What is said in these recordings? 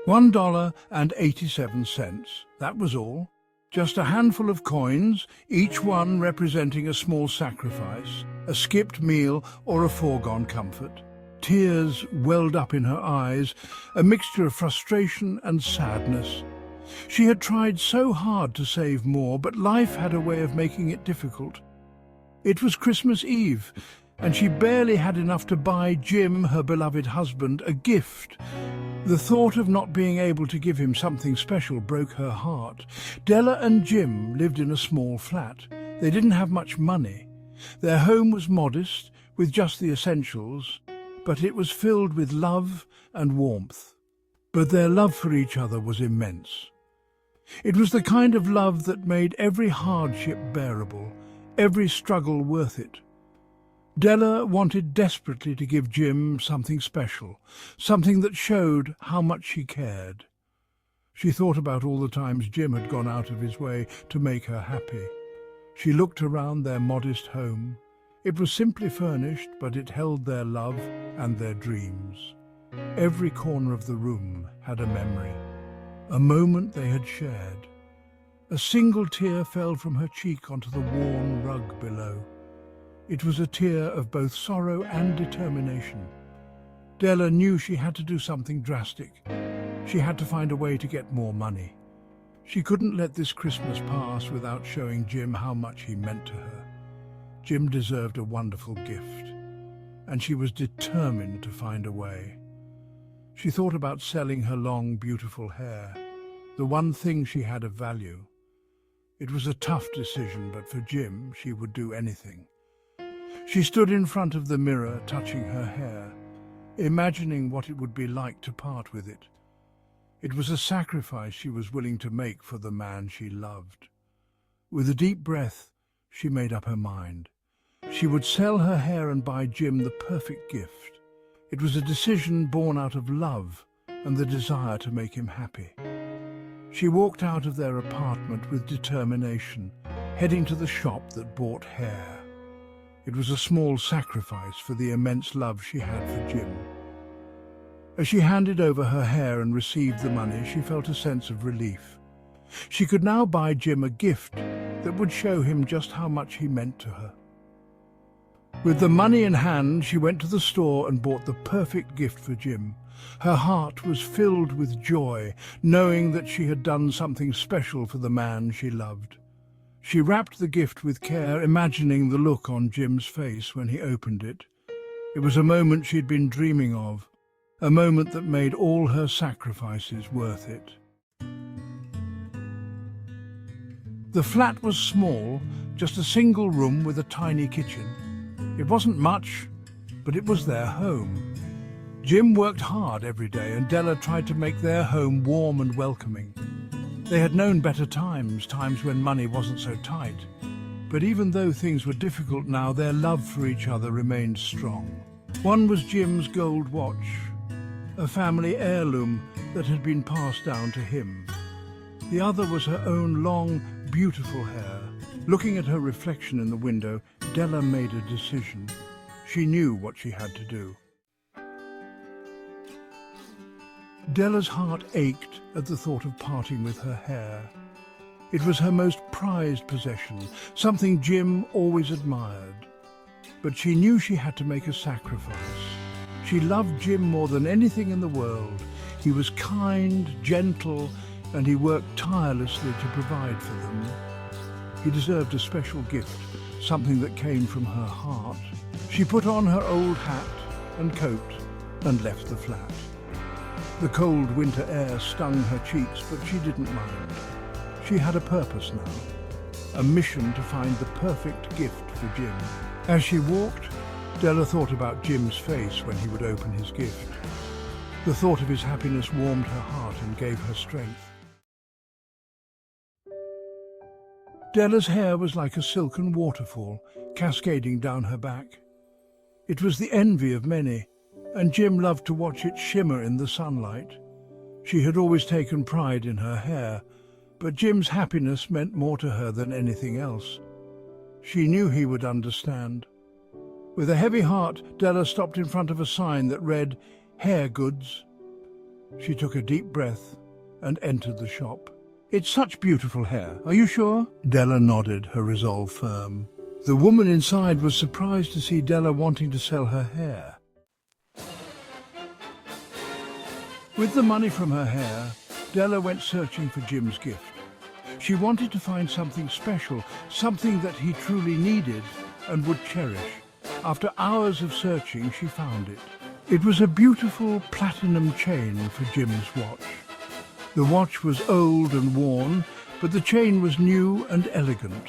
$1.87. That was all. Just a handful of coins, each one representing a small sacrifice, a skipped meal or a foregone comfort. Tears welled up in her eyes, a mixture of frustration and sadness. She had tried so hard to save more, but life had a way of making it difficult. It was Christmas Eve, and she barely had enough to buy Jim, her beloved husband, a gift. The thought of not being able to give him something special broke her heart. Della and Jim lived in a small flat. They didn't have much money. Their home was modest, with just the essentials, but it was filled with love and warmth. But their love for each other was immense. It was the kind of love that made every hardship bearable, every struggle worth it. Della wanted desperately to give Jim something special, something that showed how much she cared. She thought about all the times Jim had gone out of his way to make her happy. She looked around their modest home. It was simply furnished, but it held their love and their dreams. Every corner of the room had a memory, a moment they had shared. A single tear fell from her cheek onto the worn rug below. It was a tear of both sorrow and determination. Della knew she had to do something drastic. She had to find a way to get more money. She couldn't let this Christmas pass without showing Jim how much he meant to her. Jim deserved a wonderful gift, and she was determined to find a way. She thought about selling her long, beautiful hair, the one thing she had of value. It was a tough decision, but for Jim, she would do anything. She stood in front of the mirror, touching her hair, imagining what it would be like to part with it. It was a sacrifice she was willing to make for the man she loved. With a deep breath, she made up her mind. She would sell her hair and buy Jim the perfect gift. It was a decision born out of love and the desire to make him happy. She walked out of their apartment with determination, heading to the shop that bought hair. It was a small sacrifice for the immense love she had for Jim. As she handed over her hair and received the money, she felt a sense of relief. She could now buy Jim a gift that would show him just how much he meant to her. With the money in hand, she went to the store and bought the perfect gift for Jim. Her heart was filled with joy, knowing that she had done something special for the man she loved. She wrapped the gift with care, imagining the look on Jim's face when he opened it. It was a moment she'd been dreaming of, a moment that made all her sacrifices worth it. The flat was small, just a single room with a tiny kitchen. It wasn't much, but it was their home. Jim worked hard every day, and Della tried to make their home warm and welcoming. They had known better times when money wasn't so tight. But even though things were difficult now, their love for each other remained strong. One was Jim's gold watch, a family heirloom that had been passed down to him. The other was her own long, beautiful hair. Looking at her reflection in the window, Della made a decision. She knew what she had to do. Della's heart ached at the thought of parting with her hair. It was her most prized possession, something Jim always admired. But she knew she had to make a sacrifice. She loved Jim more than anything in the world. He was kind, gentle, and he worked tirelessly to provide for them. He deserved a special gift, something that came from her heart. She put on her old hat and coat and left the flat. The cold winter air stung her cheeks, but she didn't mind. She had a purpose now, a mission to find the perfect gift for Jim. As she walked, Della thought about Jim's face when he would open his gift. The thought of his happiness warmed her heart and gave her strength. Della's hair was like a silken waterfall, cascading down her back. It was the envy of many, and Jim loved to watch it shimmer in the sunlight. She had always taken pride in her hair, but Jim's happiness meant more to her than anything else. She knew he would understand. With a heavy heart, Della stopped in front of a sign that read, "Hair Goods." She took a deep breath and entered the shop. "It's such beautiful hair. Are you sure?" Della nodded, her resolve firm. The woman inside was surprised to see Della wanting to sell her hair. With the money from her hair, Della went searching for Jim's gift. She wanted to find something special, something that he truly needed and would cherish. After hours of searching, she found it. It was a beautiful platinum chain for Jim's watch. The watch was old and worn, but the chain was new and elegant.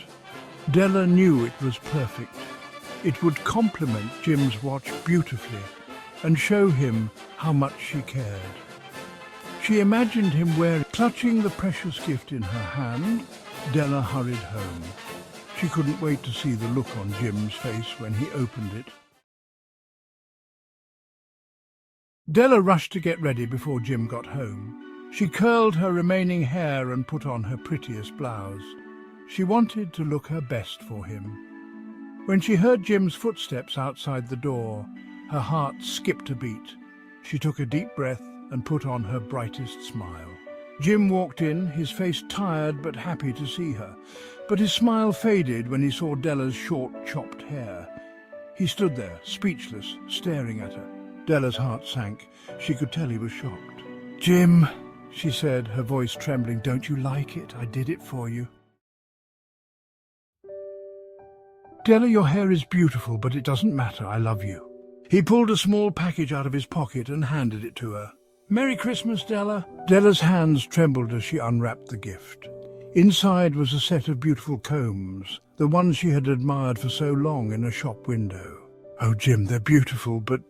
Della knew it was perfect. It would complement Jim's watch beautifully and show him how much she cared. She imagined him clutching the precious gift in her hand. Della hurried home. She couldn't wait to see the look on Jim's face when he opened it. Della rushed to get ready before Jim got home. She curled her remaining hair and put on her prettiest blouse. She wanted to look her best for him. When she heard Jim's footsteps outside the door, her heart skipped a beat. She took a deep breath and put on her brightest smile. Jim walked in, his face tired but happy to see her. But his smile faded when he saw Della's short, chopped hair. He stood there, speechless, staring at her. Della's heart sank. She could tell he was shocked. "Jim," she said, her voice trembling, "don't you like it? I did it for you." "Della, your hair is beautiful, but it doesn't matter. I love you." He pulled a small package out of his pocket and handed it to her. "Merry Christmas, Della." Della's hands trembled as she unwrapped the gift. Inside was a set of beautiful combs, the ones she had admired for so long in a shop window. "Oh, Jim, they're beautiful, but—"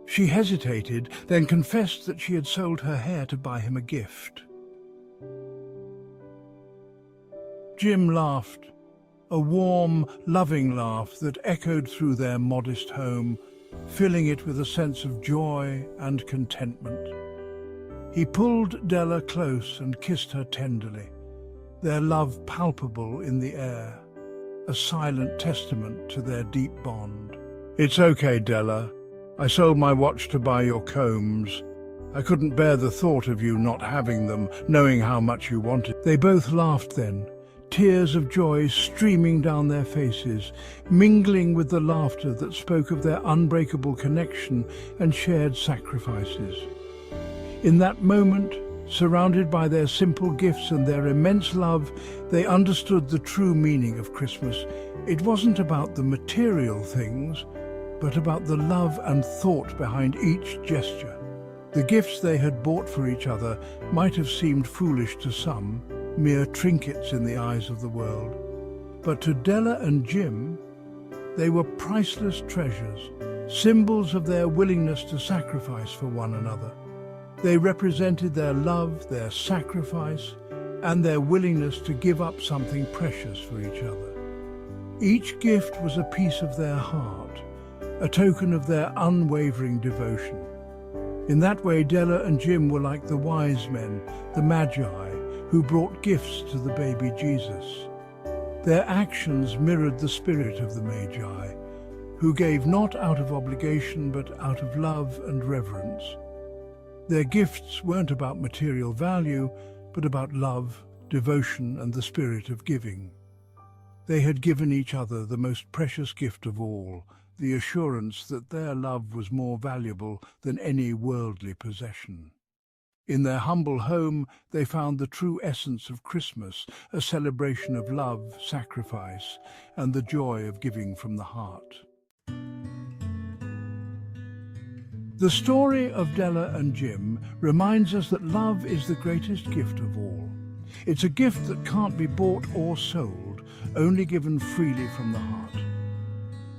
She hesitated, then confessed that she had sold her hair to buy him a gift. Jim laughed, a warm, loving laugh that echoed through their modest home, filling it with a sense of joy and contentment. He pulled Della close and kissed her tenderly, their love palpable in the air, a silent testament to their deep bond. "It's okay, Della. I sold my watch to buy your combs. I couldn't bear the thought of you not having them, knowing how much you wanted." They both laughed then, tears of joy streaming down their faces, mingling with the laughter that spoke of their unbreakable connection and shared sacrifices. In that moment, surrounded by their simple gifts and their immense love, they understood the true meaning of Christmas. It wasn't about the material things, but about the love and thought behind each gesture. The gifts they had bought for each other might have seemed foolish to some, mere trinkets in the eyes of the world. But to Della and Jim, they were priceless treasures, symbols of their willingness to sacrifice for one another. They represented their love, their sacrifice, and their willingness to give up something precious for each other. Each gift was a piece of their heart, a token of their unwavering devotion. In that way, Della and Jim were like the wise men, the Magi, who brought gifts to the baby Jesus. Their actions mirrored the spirit of the Magi, who gave not out of obligation but out of love and reverence. Their gifts weren't about material value, but about love, devotion, and the spirit of giving. They had given each other the most precious gift of all, the assurance that their love was more valuable than any worldly possession. In their humble home, they found the true essence of Christmas, a celebration of love, sacrifice, and the joy of giving from the heart. The story of Della and Jim reminds us that love is the greatest gift of all. It's a gift that can't be bought or sold, only given freely from the heart.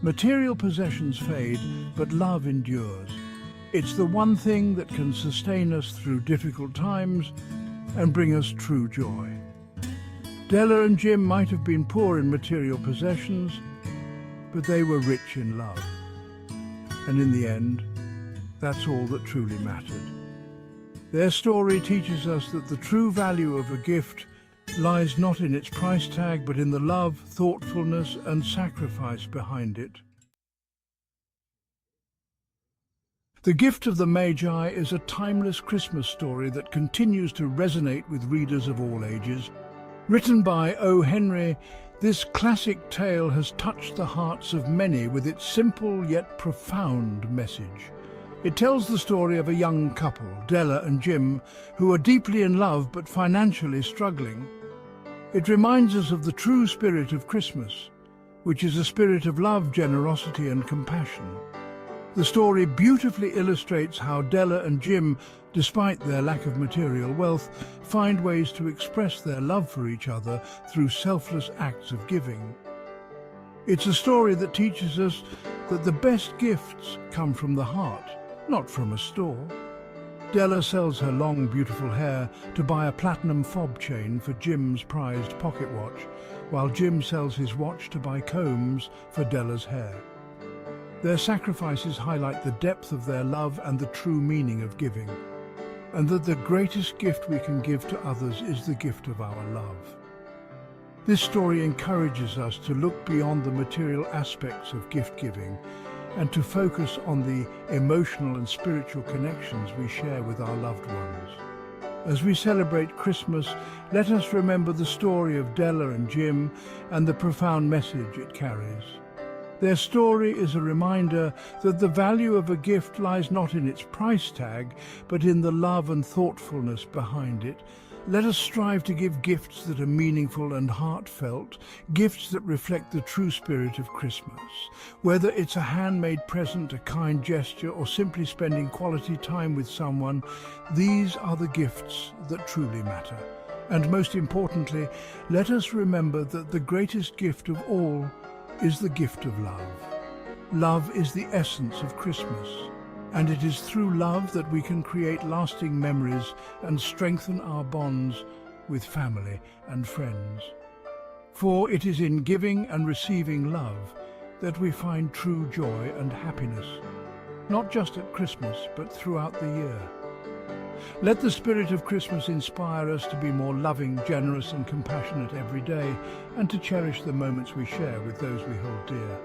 Material possessions fade, but love endures. It's the one thing that can sustain us through difficult times and bring us true joy. Della and Jim might have been poor in material possessions, but they were rich in love. And in the end, that's all that truly mattered. Their story teaches us that the true value of a gift lies not in its price tag, but in the love, thoughtfulness, and sacrifice behind it. The Gift of the Magi is a timeless Christmas story that continues to resonate with readers of all ages. Written by O. Henry, this classic tale has touched the hearts of many with its simple yet profound message. It tells the story of a young couple, Della and Jim, who are deeply in love but financially struggling. It reminds us of the true spirit of Christmas, which is a spirit of love, generosity and compassion. The story beautifully illustrates how Della and Jim, despite their lack of material wealth, find ways to express their love for each other through selfless acts of giving. It's a story that teaches us that the best gifts come from the heart, not from a store. Della sells her long, beautiful hair to buy a platinum fob chain for Jim's prized pocket watch, while Jim sells his watch to buy combs for Della's hair. Their sacrifices highlight the depth of their love and the true meaning of giving, and that the greatest gift we can give to others is the gift of our love. This story encourages us to look beyond the material aspects of gift-giving and to focus on the emotional and spiritual connections we share with our loved ones. As we celebrate Christmas, let us remember the story of Della and Jim and the profound message it carries. Their story is a reminder that the value of a gift lies not in its price tag, but in the love and thoughtfulness behind it. Let us strive to give gifts that are meaningful and heartfelt, gifts that reflect the true spirit of Christmas. Whether it's a handmade present, a kind gesture, or simply spending quality time with someone, these are the gifts that truly matter. And most importantly, let us remember that the greatest gift of all is the gift of love. Love is the essence of Christmas, and it is through love that we can create lasting memories and strengthen our bonds with family and friends. For it is in giving and receiving love that we find true joy and happiness, not just at Christmas, but throughout the year. Let the spirit of Christmas inspire us to be more loving, generous and compassionate every day, and to cherish the moments we share with those we hold dear.